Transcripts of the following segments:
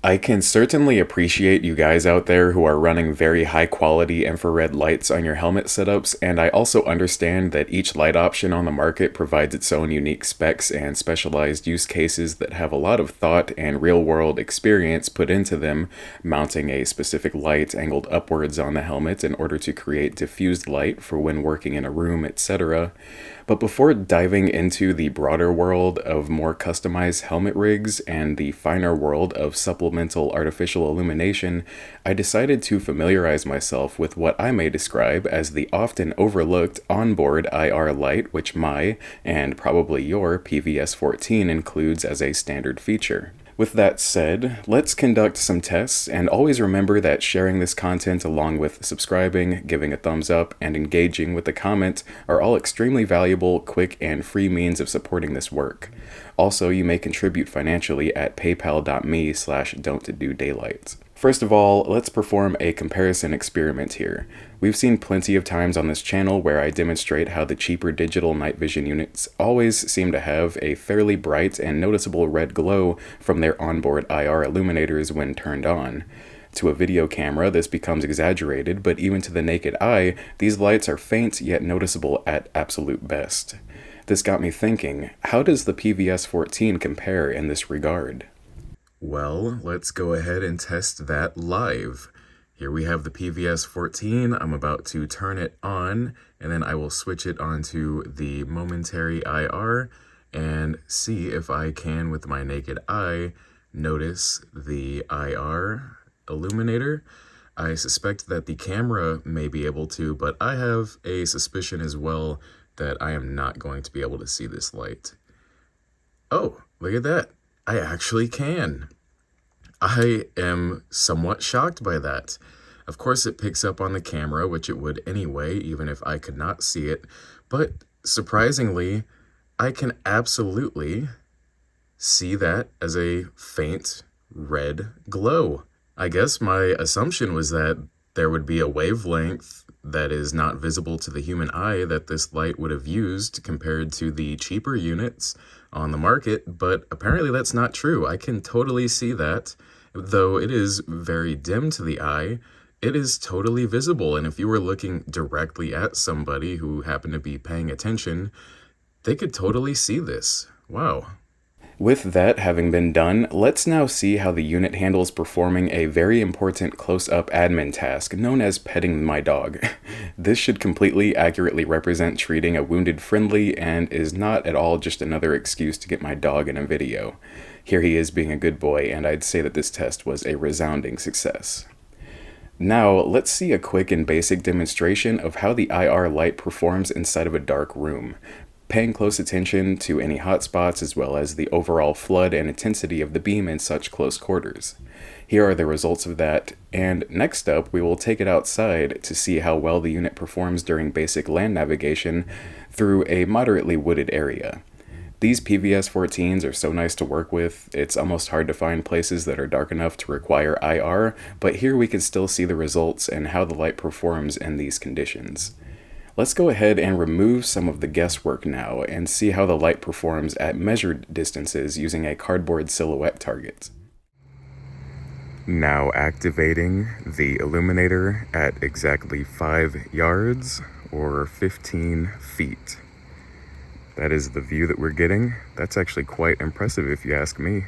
I can certainly appreciate you guys out there who are running very high quality infrared lights on your helmet setups, and I also understand that each light option on the market provides its own unique specs and specialized use cases that have a lot of thought and real world experience put into them, mounting a specific light angled upwards on the helmet in order to create diffused light for when working in a room, etc. But before diving into the broader world of more customized helmet rigs and the finer world of supplemental artificial illumination, I decided to familiarize myself with what I may describe as the often overlooked onboard IR light, which my, and probably your, PVS-14 includes as a standard feature. With that said, let's conduct some tests, and always remember that sharing this content along with subscribing, giving a thumbs up, and engaging with a comment are all extremely valuable, quick, and free means of supporting this work. Also, you may contribute financially at paypal.me/don'tdodaylight. First of all, let's perform a comparison experiment here. We've seen plenty of times on this channel where I demonstrate how the cheaper digital night vision units always seem to have a fairly bright and noticeable red glow from their onboard IR illuminators when turned on. To a video camera, this becomes exaggerated, but even to the naked eye, these lights are faint yet noticeable at absolute best. This got me thinking, how does the PVS-14 compare in this regard? Well, let's go ahead and test that live. Here we have the PVS-14. I'm about to turn it on, and then I will switch it onto the momentary IR and see if I can, with my naked eye, notice the IR illuminator. I suspect that the camera may be able to, but I have a suspicion as well that I am not going to be able to see this light. Oh, look at that. I actually can. I am somewhat shocked by that. Of course, it picks up on the camera, which it would anyway, even if I could not see it. But surprisingly, I can absolutely see that as a faint red glow. I guess my assumption was that there would be a wavelength that is not visible to the human eye that this light would have used compared to the cheaper units on the market, but apparently that's not true. I can totally see that. Though it is very dim to the eye, it is totally visible, and if you were looking directly at somebody who happened to be paying attention, they could totally see this. Wow. With that having been done, let's now see how the unit handles performing a very important close-up admin task known as petting my dog. This should completely accurately represent treating a wounded friendly and is not at all just another excuse to get my dog in a video. Here he is being a good boy, and I'd say that this test was a resounding success. Now, let's see a quick and basic demonstration of how the IR light performs inside of a dark room, paying close attention to any hotspots as well as the overall flood and intensity of the beam in such close quarters. Here are the results of that, and next up we will take it outside to see how well the unit performs during basic land navigation through a moderately wooded area. These PVS-14s are so nice to work with, it's almost hard to find places that are dark enough to require IR, but here we can still see the results and how the light performs in these conditions. Let's go ahead and remove some of the guesswork now and see how the light performs at measured distances using a cardboard silhouette target. Now activating the illuminator at exactly 5 yards or 15 feet. That is the view that we're getting. That's actually quite impressive if you ask me.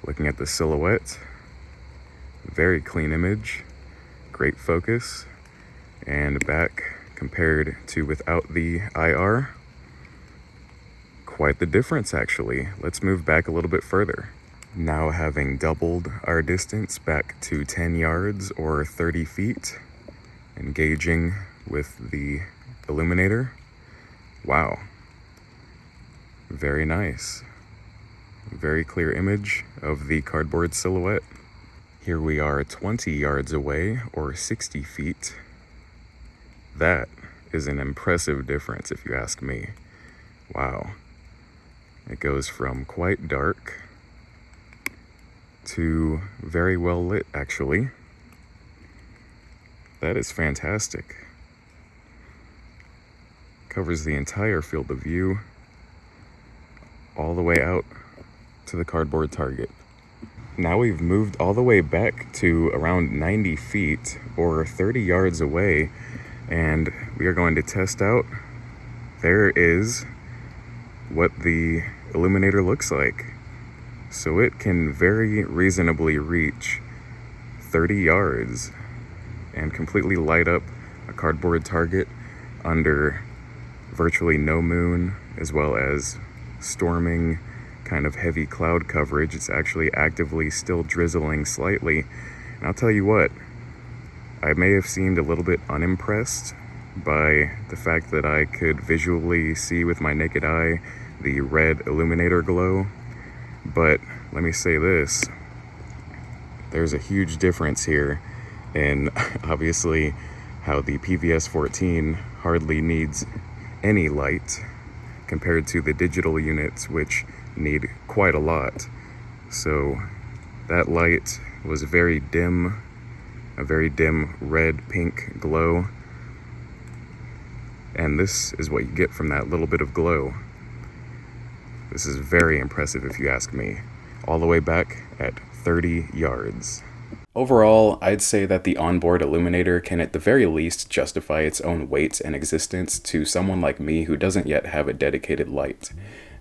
Looking at the silhouette, very clean image, great focus, and back compared to without the IR, quite the difference actually. Let's move back a little bit further. Now having doubled our distance back to 10 yards or 30 feet, engaging with the illuminator. Wow. Very nice. Very clear image of the cardboard silhouette. Here we are 20 yards away or 60 feet. That is an impressive difference if you ask me. Wow. It goes from quite dark to very well lit actually. That is fantastic. Covers the entire field of view all the way out to the cardboard target. Now we've moved all the way back to around 90 feet or 30 yards away, and we are going to test out. There is what the illuminator looks like. So it can very reasonably reach 30 yards and completely light up a cardboard target under virtually no moon, as well as storming, kind of heavy cloud coverage. It's actually actively still drizzling slightly. And I'll tell you what, I may have seemed a little bit unimpressed by the fact that I could visually see with my naked eye the red illuminator glow, but let me say this, there's a huge difference here in obviously how the PVS-14 hardly needs any light compared to the digital units, which need quite a lot. So that light was very dim, a very dim red-pink glow, and this is what you get from that little bit of glow. This is very impressive if you ask me. All the way back at 30 yards. Overall, I'd say that the onboard illuminator can at the very least justify its own weight and existence to someone like me who doesn't yet have a dedicated light.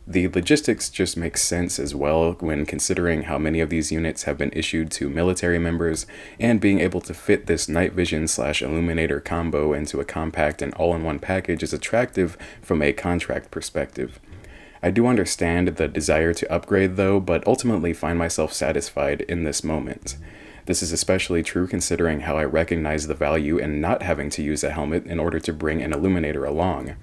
The logistics just make sense as well when considering how many of these units have been issued to military members, and being able to fit this night vision / illuminator combo into a compact and all-in-one package is attractive from a contract perspective. I do understand the desire to upgrade though, but ultimately find myself satisfied in this moment. This is especially true considering how I recognize the value in not having to use a helmet in order to bring an illuminator along.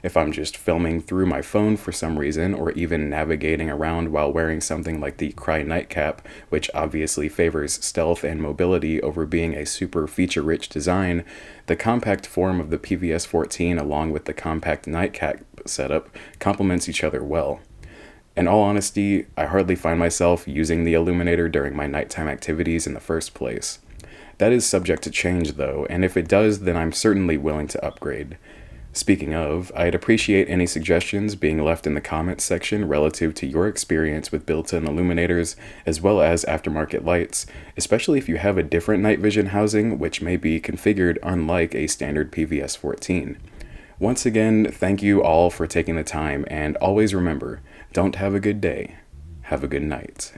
If I'm just filming through my phone for some reason, or even navigating around while wearing something like the Cry nightcap, which obviously favors stealth and mobility over being a super feature-rich design, the compact form of the PVS-14 along with the compact nightcap setup complements each other well. In all honesty, I hardly find myself using the illuminator during my nighttime activities in the first place. That is subject to change though, and if it does, then I'm certainly willing to upgrade. Speaking of, I'd appreciate any suggestions being left in the comments section relative to your experience with built-in illuminators as well as aftermarket lights, especially if you have a different night vision housing which may be configured unlike a standard PVS-14. Once again, thank you all for taking the time, and always remember, don't have a good day, have a good night.